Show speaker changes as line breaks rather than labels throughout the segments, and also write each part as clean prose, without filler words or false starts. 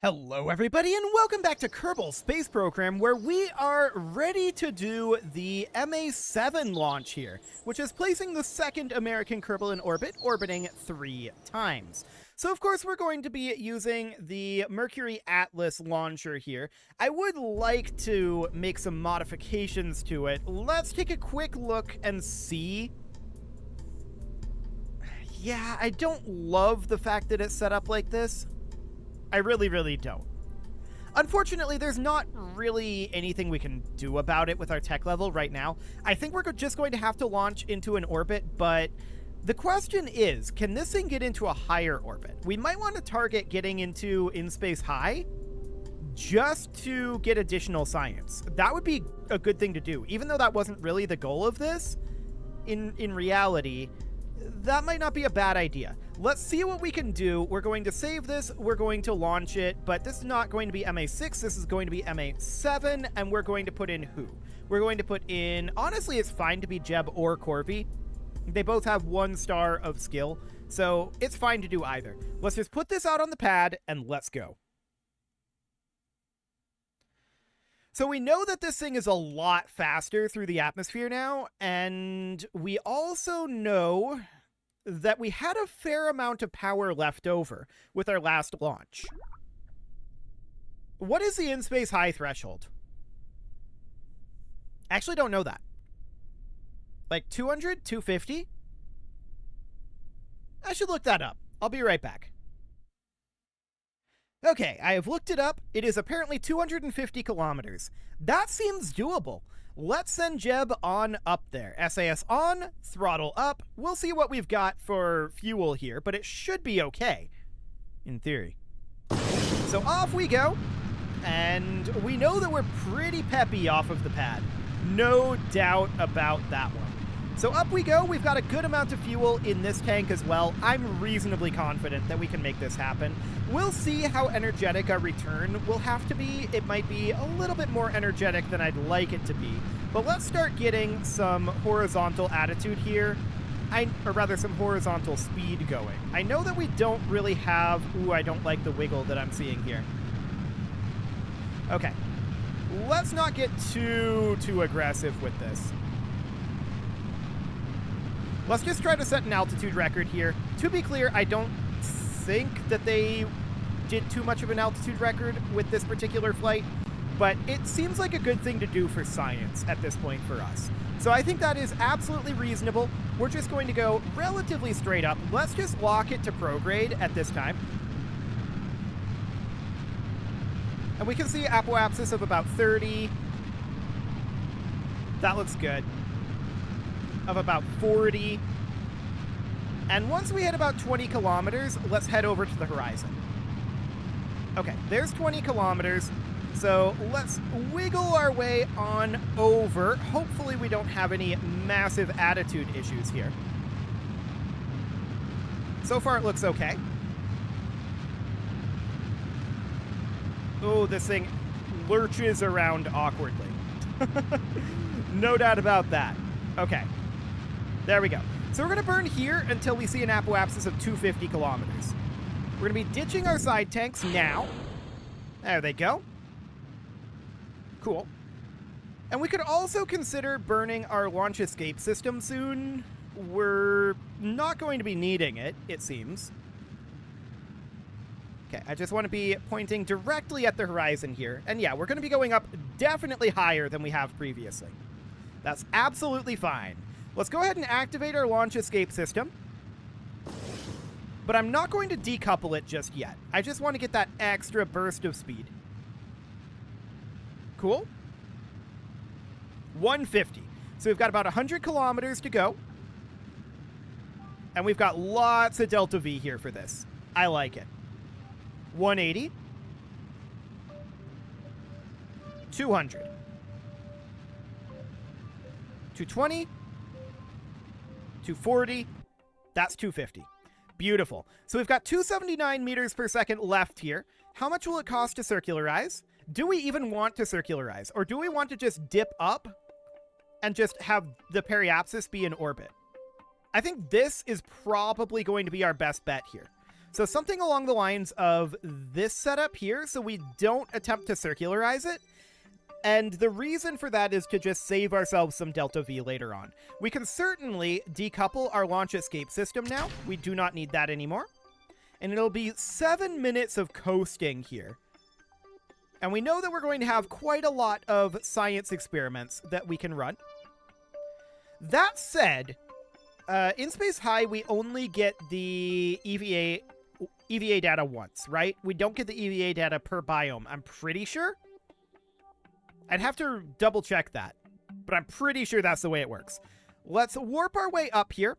Hello everybody and welcome back to Kerbal Space Program, where we are ready to do the MA-7 launch here, which is placing the second American Kerbal in orbit, orbiting 3 times. So of course we're going to be using the Mercury Atlas launcher here. I would like to make some modifications to it. Let's take a quick look and see. Yeah, I don't love the fact that it's set up like this. I really don't. Unfortunately, there's not really anything we can do about it with our tech level right now. I think we're just going to have to launch into an orbit, but the question is, can this thing get into a higher orbit? We might want to target getting into in-space high just to get additional science. That would be a good thing to do. Even though that wasn't really the goal of this, in reality, that might not be a bad idea. Let's see what we can do. We're going to save this. We're going to launch it, but this is not going to be MA-6. This is going to be MA-7, and we're going to put in who? We're going to put in... Honestly, it's fine to be Jeb or Corby. They both have 1 star of skill, so it's fine to do either. Let's just put this out on the pad, and let's go. So we know that this thing is a lot faster through the atmosphere now, and we also know that we had a fair amount of power left over with our last launch. What is the in-space high threshold? I actually don't know that. Like 200? 250? I should look that up. I'll be right back. Okay, I have looked it up. It is apparently 250 kilometers. That seems doable. Let's send Jeb on up there. SAS on, throttle up. We'll see what we've got for fuel here, but it should be okay, in theory. So off we go, and we know that we're pretty peppy off of the pad. No doubt about that one. So up we go. We've got a good amount of fuel in this tank as well. I'm reasonably confident that we can make this happen. We'll see how energetic our return will have to be. It might be a little bit more energetic than I'd like it to be. But let's start getting some horizontal attitude here. Or rather, some horizontal speed going. I know that we don't really have... Ooh, I don't like the wiggle that I'm seeing here. Okay. Let's not get too aggressive with this. Let's just try to set an altitude record here. To be clear, I don't think that they did too much of an altitude record with this particular flight, but it seems like a good thing to do for science at this point for us. So I think that is absolutely reasonable. We're just going to go relatively straight up. Let's just lock it to prograde at this time. And we can see apoapsis of about 30. That looks good. Of about 40. And once we hit about 20 kilometers, let's head over to the horizon. Okay, there's 20 kilometers. So let's wiggle our way on over. Hopefully we don't have any massive attitude issues here. So far it looks okay. Oh, this thing lurches around awkwardly. No doubt about that. Okay. There we go. So we're going to burn here until we see an apoapsis of 250 kilometers. We're going to be ditching our side tanks now. There they go. Cool. And we could also consider burning our launch escape system soon. We're not going to be needing it, it seems. Okay, I just want to be pointing directly at the horizon here. And yeah, we're going to be going up definitely higher than we have previously. That's absolutely fine. Let's go ahead and activate our launch escape system. But I'm not going to decouple it just yet. I just want to get that extra burst of speed. Cool. 150. So we've got about 100 kilometers to go. And we've got lots of delta V here for this. I like it. 180. 200. 220. 240. That's 250. Beautiful. So we've got 279 meters per second left here. How much will it cost to circularize? Do we even want to circularize? Or do we want to just dip up and just have the periapsis be in orbit? I think this is probably going to be our best bet here. So something along the lines of this setup here, so we don't attempt to circularize it. And the reason for that is to just save ourselves some delta V later on. We can certainly decouple our launch escape system now. We do not need that anymore. And it'll be 7 minutes of coasting here. And we know that we're going to have quite a lot of science experiments that we can run. That said, in Space High, we only get the EVA data once, right? We don't get the EVA data per biome, I'm pretty sure. I'd have to double check that, but I'm pretty sure that's the way it works. Let's warp our way up here.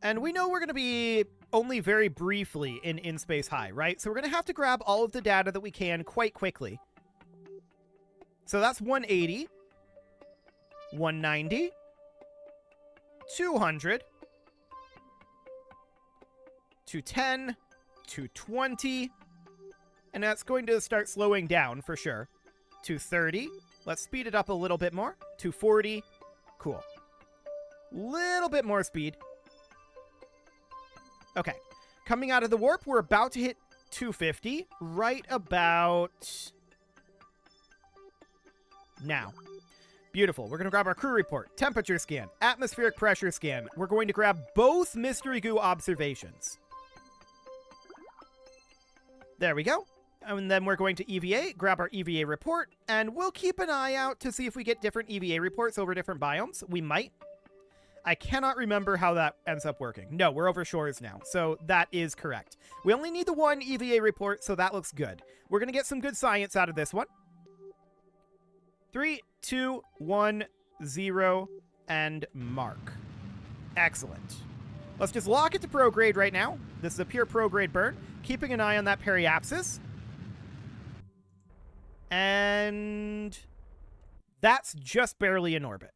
And we know we're going to be only very briefly in Space High, right? So we're going to have to grab all of the data that we can quite quickly. So that's 180, 190, 200, 210, 220, and that's going to start slowing down for sure. 230, let's speed it up a little bit more. 240, cool. Little bit more speed. Okay, coming out of the warp, we're about to hit 250, right about now. Beautiful. We're going to grab our crew report, temperature scan, atmospheric pressure scan. We're going to grab both mystery goo observations. There we go. And then we're going to EVA, grab our EVA report, and we'll keep an eye out to see if we get different EVA reports over different biomes. We might. I cannot remember how that ends up working. No, we're over shores now, so that is correct. We only need the one EVA report, so that looks good. We're going to get some good science out of this one. 3, 2, 1, 0, and mark. Excellent. Let's just lock it to prograde right now. This is a pure prograde burn. Keeping an eye on that periapsis. And that's just barely in orbit.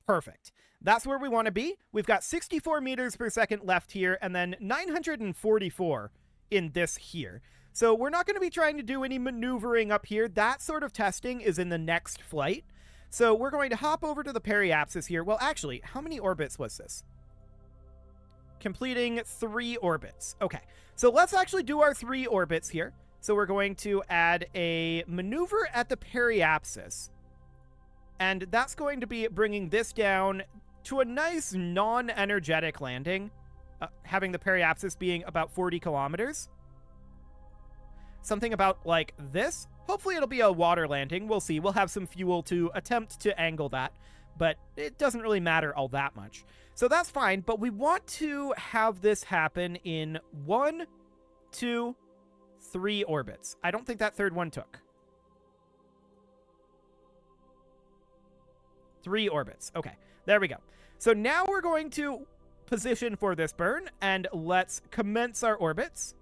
Perfect. That's where we want to be. We've got 64 meters per second left here, and then 944 in this here. So we're not going to be trying to do any maneuvering up here. That sort of testing is in the next flight. So we're going to hop over to the periapsis here. Well, actually, how many orbits was this? Completing 3 orbits. Okay, so let's actually do our 3 orbits here. So we're going to add a maneuver at the periapsis. And that's going to be bringing this down to a nice non-energetic landing, having the periapsis being about 40 kilometers. Something about like this. Hopefully it'll be a water landing. We'll see. We'll have some fuel to attempt to angle that, but it doesn't really matter all that much. So that's fine, but we want to have this happen in 1, 2, 3 orbits. I don't think that third one took. 3 orbits. Okay, there we go. So now we're going to position for this burn, and let's commence our orbits.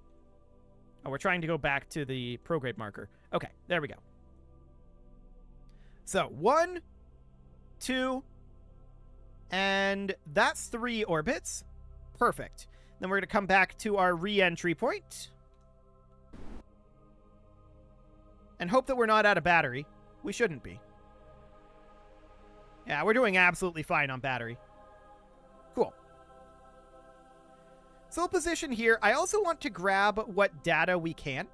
Oh, we're trying to go back to the prograde marker. Okay, there we go. So 1, 2, and that's 3 orbits. Perfect. Then we're going to come back to our re-entry point. And hope that we're not out of battery. We shouldn't be. Yeah, we're doing absolutely fine on battery. Cool. So we'll position here. I also want to grab what data we can.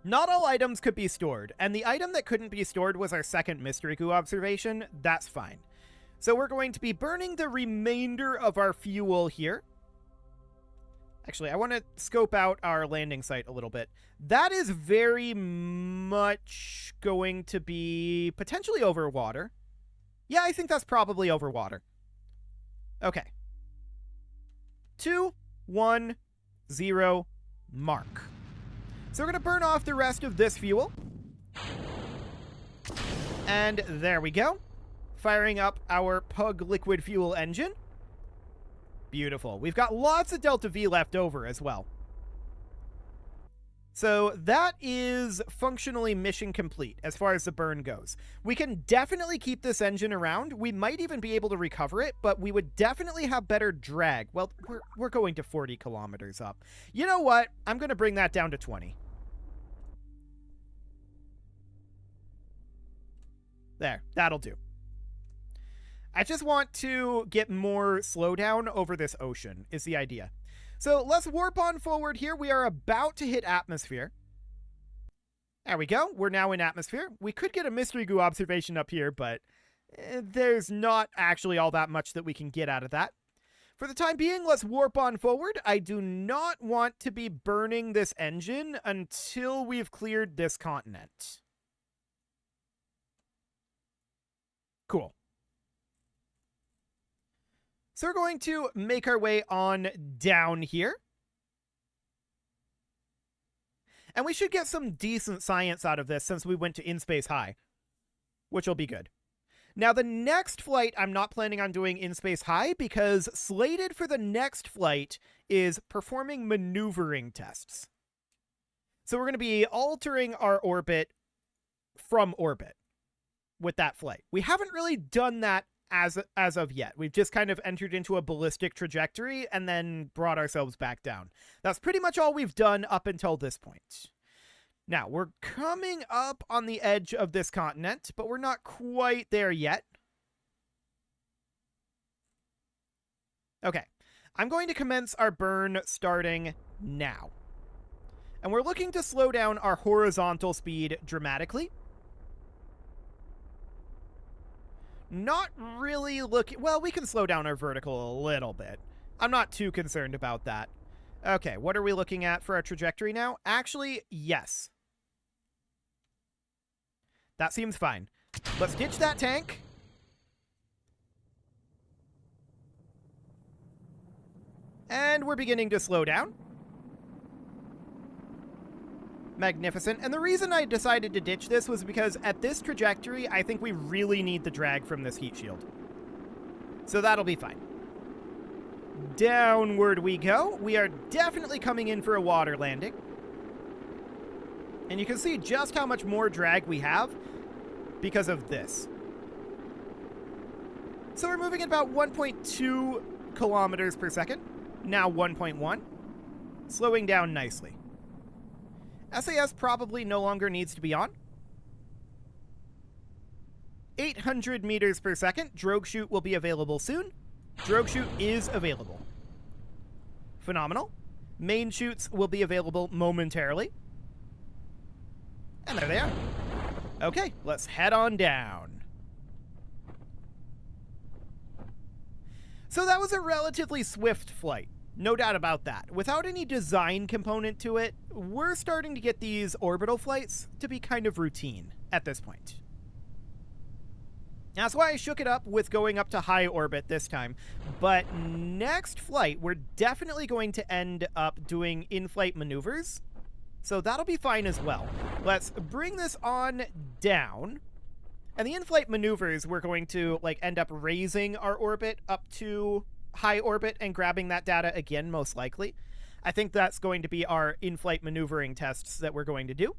Not all items could be stored, and the item that couldn't be stored was our second mystery goo observation. That's fine. So we're going to be burning the remainder of our fuel here. Actually, I want to scope out our landing site a little bit. That is very much going to be potentially over water. Yeah, I think that's probably over water. Okay. 2, 1, 0, mark. So we're going to burn off the rest of this fuel. And there we go. Firing up our Pug liquid fuel engine. Beautiful. We've got lots of Delta V left over as well. So that is functionally mission complete as far as the burn goes. We can definitely keep this engine around. We might even be able to recover it, but we would definitely have better drag. Well, we're going to 40 kilometers up. You know what? I'm going to bring that down to 20. There, that'll do. I just want to get more slowdown over this ocean, is the idea. So let's warp on forward here. We are about to hit atmosphere. There we go. We're now in atmosphere. We could get a mystery goo observation up here, but there's not actually all that much that we can get out of that. For the time being, let's warp on forward. I do not want to be burning this engine until we've cleared this continent. Cool. So we're going to make our way on down here. And we should get some decent science out of this since we went to in-space high, which will be good. Now, the next flight I'm not planning on doing in-space high because slated for the next flight is performing maneuvering tests. So we're going to be altering our orbit from orbit with that flight. We haven't really done that as of yet. We've just kind of entered into a ballistic trajectory and then brought ourselves back down. That's pretty much all we've done up until this point. Now, we're coming up on the edge of this continent, but we're not quite there yet. Okay, I'm going to commence our burn starting now. And we're looking to slow down our horizontal speed dramatically. Not really looking... Well, we can slow down our vertical a little bit. I'm not too concerned about that. Okay, what are we looking at for our trajectory now? Actually, yes. That seems fine. Let's ditch that tank. And we're beginning to slow down. Magnificent. And the reason I decided to ditch this was because at this trajectory, I think we really need the drag from this heat shield. So that'll be fine. Downward we go. We are definitely coming in for a water landing. And you can see just how much more drag we have because of this. So we're moving at about 1.2 kilometers per second. Now 1.1. Slowing down nicely. SAS probably no longer needs to be on. 800 meters per second. Drogue chute will be available soon. Drogue chute is available. Phenomenal. Main chutes will be available momentarily. And there they are. Okay, let's head on down. So that was a relatively swift flight. No doubt about that. Without any design component to it, we're starting to get these orbital flights to be kind of routine at this point. That's why I shook it up with going up to high orbit this time. But next flight, we're definitely going to end up doing in-flight maneuvers. So that'll be fine as well. Let's bring this on down. And the in-flight maneuvers, we're going to end up raising our orbit up to high orbit and grabbing that data again, most likely. I think that's going to be our in-flight maneuvering tests that we're going to do.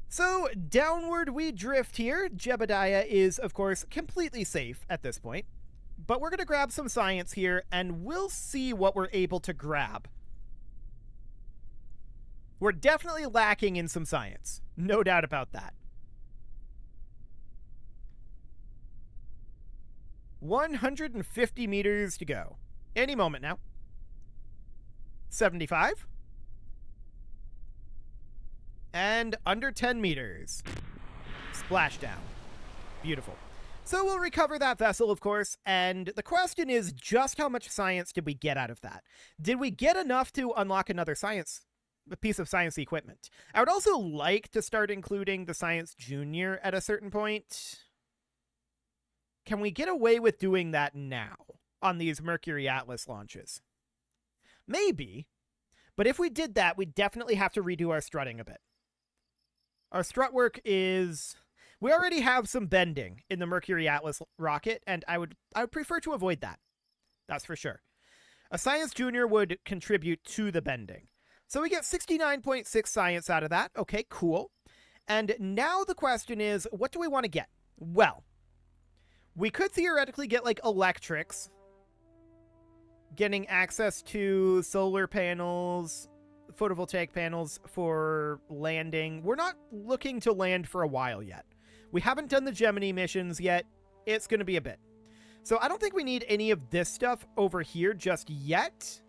So downward we drift here. Jebediah is, of course, completely safe at this point. But we're going to grab some science here, and we'll see what we're able to grab. We're definitely lacking in some science. No doubt about that. 150 meters to go. Any moment now. 75. And under 10 meters. Splashdown. Beautiful. So we'll recover that vessel, of course, and the question is just how much science did we get out of that? Did we get enough to unlock another piece of science equipment? I would also like to start including the Science Junior at a certain point. Can we get away with doing that now on these Mercury Atlas launches? Maybe, but if we did that, we'd definitely have to redo our strutting a bit. Our strut work is... We already have some bending in the Mercury Atlas rocket, and I would prefer to avoid that. That's for sure. A Science Junior would contribute to the bending. So we get 69.6 science out of that. Okay, cool. And now the question is, what do we want to get? Well, we could theoretically get, electrics. Getting access to solar panels, photovoltaic panels for landing. We're not looking to land for a while yet. We haven't done the Gemini missions yet. it's going to be a bit. So I don't think we need any of this stuff over here just yet.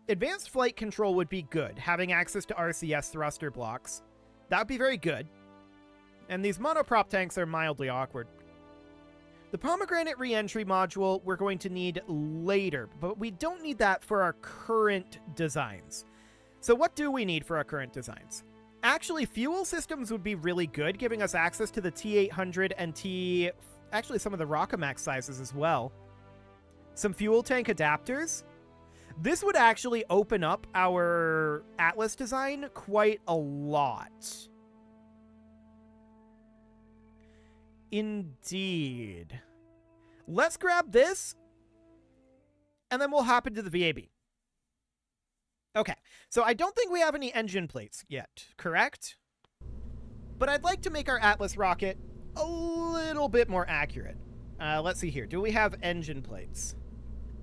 Advanced flight control would be good. Having access to RCS thruster blocks. That would be very good. And these monoprop tanks are mildly awkward. The pomegranate re-entry module we're going to need later, but we don't need that for our current designs. So what do we need for our current designs? Actually, fuel systems would be really good, giving us access to the T-800 and actually some of the Rockomax sizes as well. Some fuel tank adapters. This would actually open up our Atlas design quite a lot. Indeed. Let's grab this, and then we'll hop into the VAB. Okay, so I don't think we have any engine plates yet, correct? But I'd like to make our Atlas rocket a little bit more accurate. Let's see here. Do we have engine plates?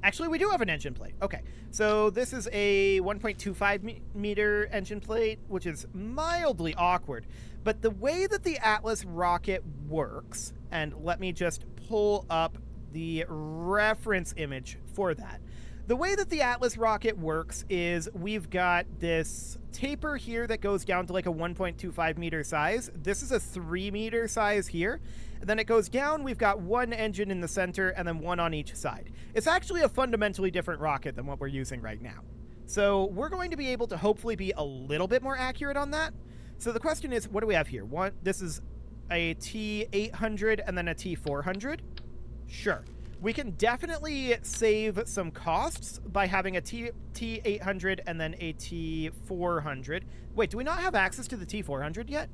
Actually, we do have an engine plate. Okay, so this is a 1.25 meter engine plate, which is mildly awkward. But the way that the Atlas rocket works, and let me just pull up the reference image for that. The way that the Atlas rocket works is we've got this taper here that goes down to like a 1.25 meter size. This is a 3 meter size here. And then it goes down, we've got one engine in the center and then one on each side. It's actually a fundamentally different rocket than what we're using right now. So we're going to be able to hopefully be a little bit more accurate on that. So the question is, what do we have here? This is a T-800 and then a T-400. Sure. We can definitely save some costs by having a T-800 and then a T-400. Wait, do we not have access to the T-400 yet?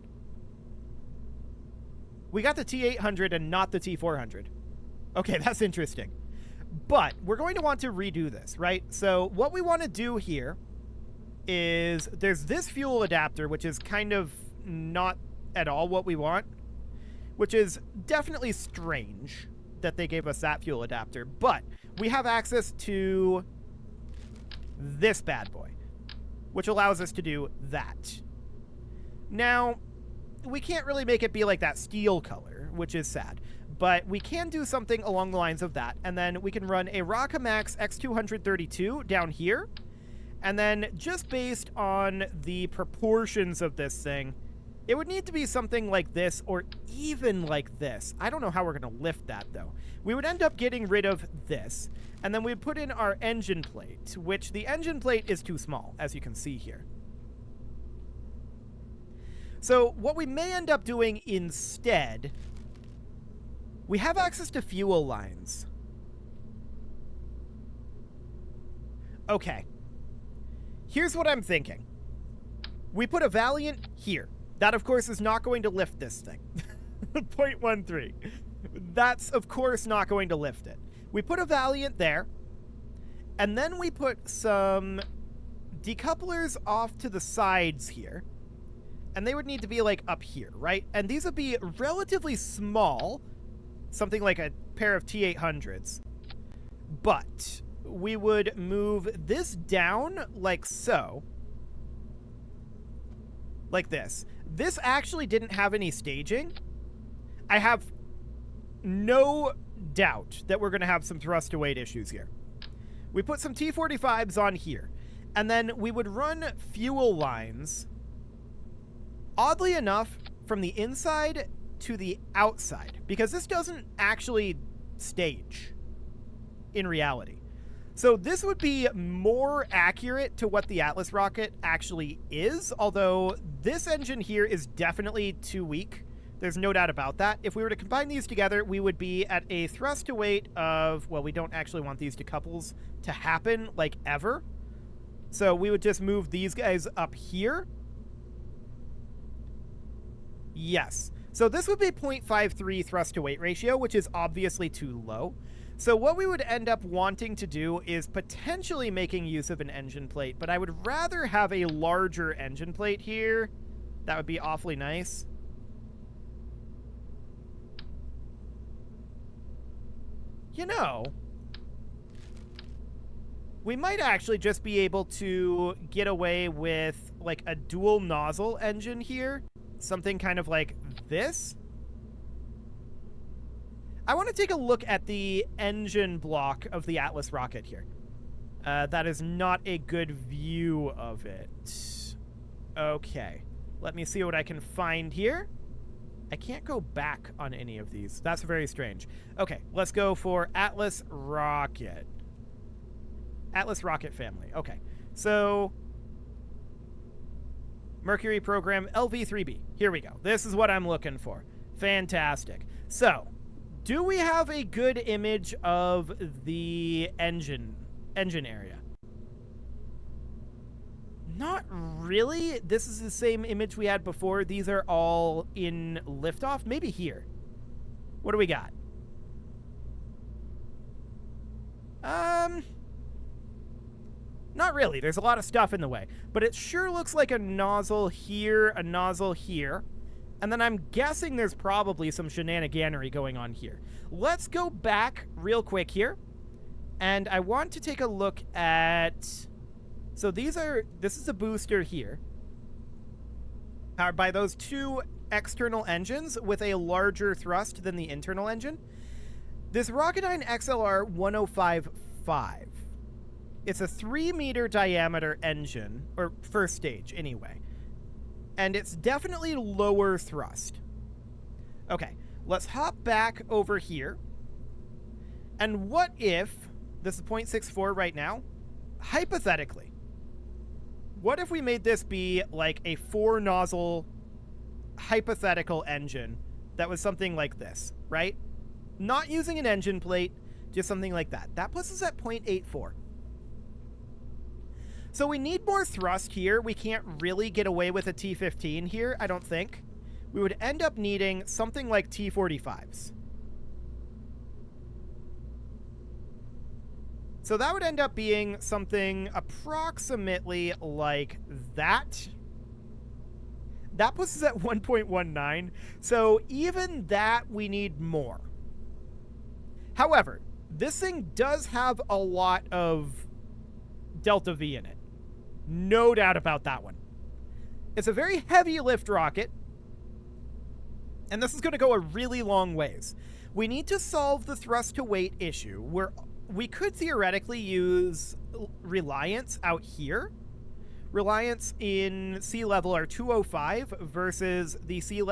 We got the T-800 and not the T-400. Okay, that's interesting. But we're going to want to redo this, right? So what we want to do here is there's this fuel adapter, which is kind of not at all what we want, which is definitely strange that they gave us that fuel adapter, but we have access to this bad boy, which allows us to do that. Now, we can't really make it be like that steel color, which is sad, but we can do something along the lines of that, and then we can run a Rockomax X232 down here, and then just based on the proportions of this thing, it would need to be something like this or even like this. I don't know how we're going to lift that, though. We would end up getting rid of this, and then we'd put in our engine plate, which the engine plate is too small, as you can see here. So what we may end up doing instead, we have access to fuel lines. Okay. Here's what I'm thinking. We put a Valiant here. That, of course, is not going to lift this thing. 0.13. That's, of course, not going to lift it. We put a Valiant there, and then we put some decouplers off to the sides here, and they would need to be, like, up here, right? And these would be relatively small, something like a pair of T-800s, but we would move this down like so, like this. This actually didn't have any staging. I have no doubt that we're going to have some thrust to weight issues here. We put some T-45s on here, and then we would run fuel lines, oddly enough, from the inside to the outside, because this doesn't actually stage in reality. So this would be more accurate to what the Atlas rocket actually is, although this engine here is definitely too weak. There's no doubt about that. If we were to combine these together, we would be at a thrust to weight of, well, we don't actually want these decouples to happen, like, ever. So we would just move these guys up here. Yes. So this would be 0.53 thrust to weight ratio, which is obviously too low. So what we would end up wanting to do is potentially making use of an engine plate, but I would rather have a larger engine plate here. That would be awfully nice. You know, we might actually just be able to get away with, like, a dual nozzle engine here. Something kind of like this. I want to take a look at the engine block of the Atlas rocket here. That is not a good view of it. Okay. Let me see what I can find here. I can't go back on any of these. That's very strange. Okay, let's go for Atlas rocket. Atlas rocket family. Okay. So, Mercury program LV-3B. Here we go. This is what I'm looking for. Fantastic. So, do we have a good image of the engine area? Not really. This is the same image we had before. These are all in liftoff. Maybe here. What do we got? Not really. There's a lot of stuff in the way. But it sure looks like a nozzle here, a nozzle here. And then I'm guessing there's probably some shenaniganery going on here. Let's go back real quick here. And I want to take a look at... So this is a booster here. Powered by those two external engines with a larger thrust than the internal engine. This Rocketdyne XLR 1055. It's a 3-meter diameter engine, or first stage anyway. And it's definitely lower thrust. Okay, let's hop back over here. And what if, this is 0.64 right now, hypothetically, what if we made this be like a 4-nozzle hypothetical engine that was something like this, right? Not using an engine plate, just something like that. That puts us at 0.84. So we need more thrust here. We can't really get away with a T-15 here, I don't think. We would end up needing something like T-45s. So that would end up being something approximately like that. That puts us at 1.19. So even that, we need more. However, this thing does have a lot of Delta V in it. No doubt about that one. It's a very heavy lift rocket. And this is going to go a really long ways. We need to solve the thrust to weight issue. We could theoretically use Reliance out here. Reliance in sea level are 205 versus the sea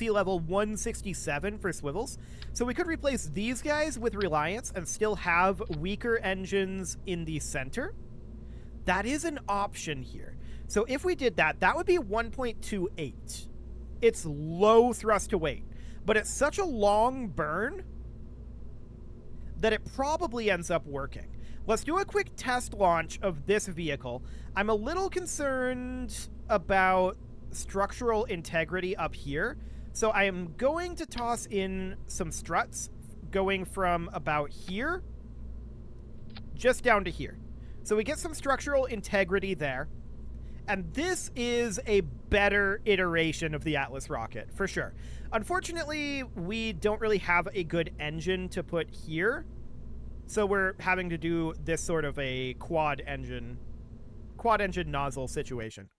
level 167 for swivels. So we could replace these guys with Reliance and still have weaker engines in the center. That is an option here. So if we did that, that would be 1.28. It's low thrust to weight, but it's such a long burn that it probably ends up working. Let's do a quick test launch of this vehicle. I'm a little concerned about structural integrity up here, so I am going to toss in some struts going from about here just down to here. So we get some structural integrity there. And this is a better iteration of the Atlas rocket, for sure. Unfortunately, we don't really have a good engine to put here. So we're having to do this sort of a quad engine nozzle situation.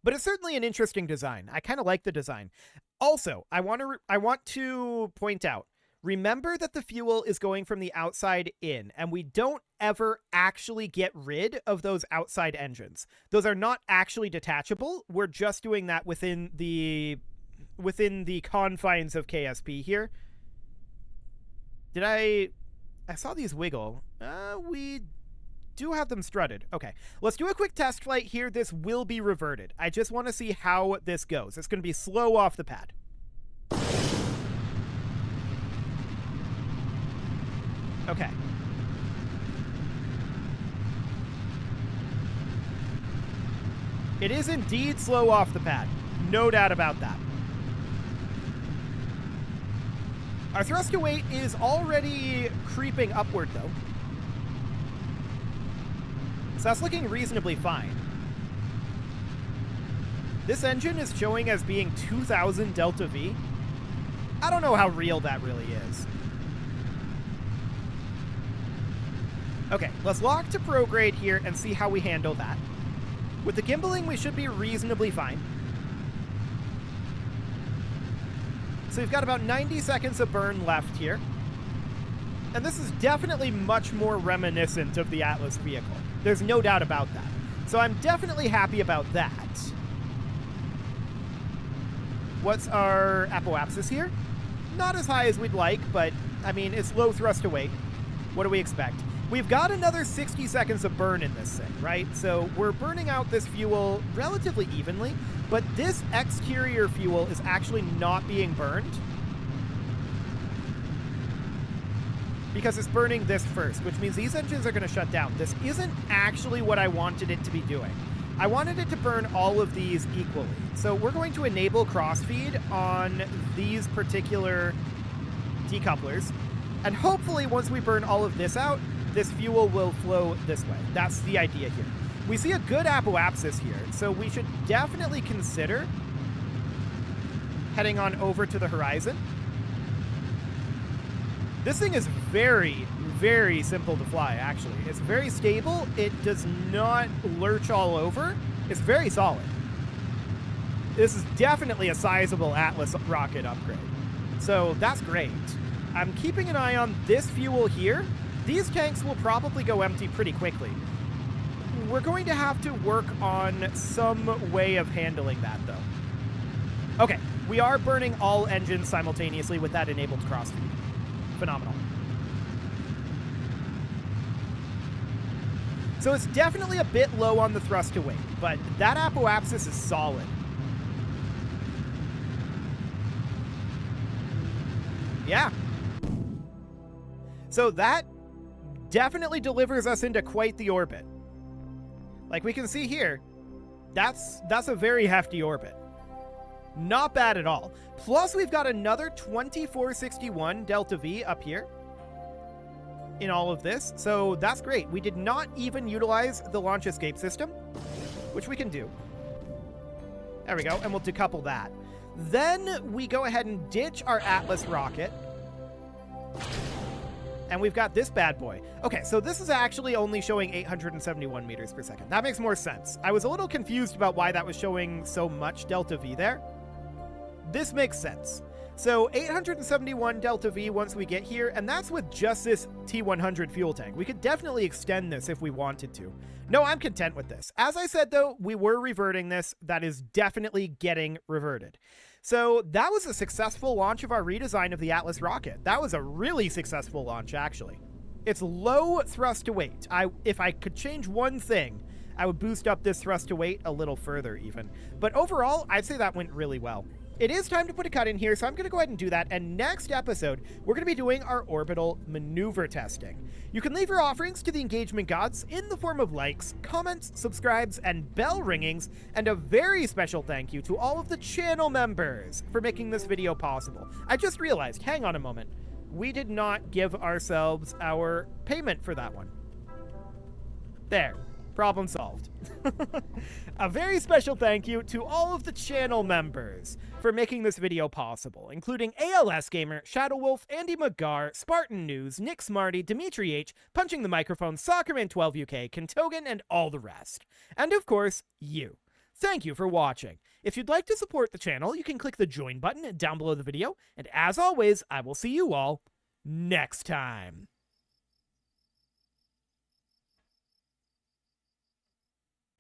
But it's certainly an interesting design. I kind of like the design. Also, I want to point out, remember that the fuel is going from the outside in, and we don't ever actually get rid of those outside engines. Those are not actually detachable. We're just doing that within the confines of KSP here. I saw these wiggle. We do have them strutted. Okay, let's do a quick test flight here. This will be reverted. I just want to see how this goes. It's going to be slow off the pad. Okay. It is indeed slow off the pad. No doubt about that. Our thrust to weight is already creeping upward, though. So that's looking reasonably fine. This engine is showing as being 2,000 Delta V. I don't know how real that really is. Okay, let's lock to prograde here and see how we handle that. With the gimbaling, we should be reasonably fine. So we've got about 90 seconds of burn left here. And this is definitely much more reminiscent of the Atlas vehicle. There's no doubt about that. So I'm definitely happy about that. What's our apoapsis here? Not as high as we'd like, but, I mean, it's low thrust to weight. What do we expect? We've got another 60 seconds of burn in this thing, right? So we're burning out this fuel relatively evenly, but this exterior fuel is actually not being burned because it's burning this first, which means these engines are going to shut down. This isn't actually what I wanted it to be doing. I wanted it to burn all of these equally. So we're going to enable crossfeed on these particular decouplers. And hopefully once we burn all of this out, this fuel will flow this way. That's the idea here. We see a good apoapsis here, so we should definitely consider heading on over to the horizon. This thing is very, very simple to fly, actually. It's very stable. It does not lurch all over. It's very solid. This is definitely a sizable Atlas rocket upgrade. So that's great. I'm keeping an eye on this fuel here. These tanks will probably go empty pretty quickly. We're going to have to work on some way of handling that, though. Okay, we are burning all engines simultaneously with that enabled crossfeed. Phenomenal. So it's definitely a bit low on the thrust to weight, but that apoapsis is solid. Yeah. So that definitely delivers us into quite the orbit. Like we can see here, that's a very hefty orbit. Not bad at all. Plus we've got another 2461 Delta V up here in all of this. So that's great. We did not even utilize the launch escape system, which we can do. There we go. And we'll decouple that. Then we go ahead and ditch our Atlas rocket. And we've got this bad boy. Okay, so this is actually only showing 871 meters per second. That makes more sense. I was a little confused about why that was showing so much Delta V there. This makes sense. So 871 Delta V once we get here, and that's with just this T100 fuel tank. We could definitely extend this if we wanted to. No, I'm content with this. As I said, though, we were reverting this. That is definitely getting reverted. So that was a successful launch of our redesign of the Atlas rocket. That was a really successful launch, actually. It's low thrust to weight. If I could change one thing, I would boost up this thrust to weight a little further even. But overall, I'd say that went really well. It is time to put a cut in here, so I'm going to go ahead and do that. And next episode, we're going to be doing our orbital maneuver testing. You can leave your offerings to the engagement gods in the form of likes, comments, subscribes, and bell ringings. And a very special thank you to all of the channel members for making this video possible. I just realized, hang on a moment, we did not give ourselves our payment for that one. There. Problem solved. A very special thank you to all of the channel members for making this video possible, including ALS Gamer, Shadow Wolf, Andy McGar, Spartan News, Nick Smarty, Dimitri H, Punching the Microphone, Soccerman12UK, Kentogan, and all the rest. And of course, you. Thank you for watching. If you'd like to support the channel, you can click the join button down below the video, and as always, I will see you all next time.